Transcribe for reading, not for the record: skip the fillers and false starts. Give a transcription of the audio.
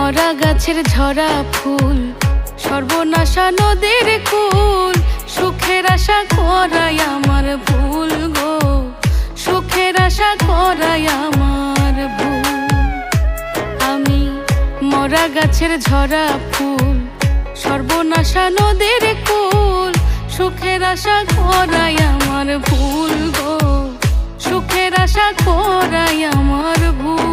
মরা গাছের ঝরা ফুল, সর্বনাশা নদীর কুল, সুখের আশা করাই আমার ভুল গো, সুখের আশা করাই আমার ভুল। আমি মরা গাছের ঝরা ফুল, সর্বনাশা নদীর কুল, সুখের আশা করাই আমার ভুল গো, সুখের আশা করাই আমার ভুল।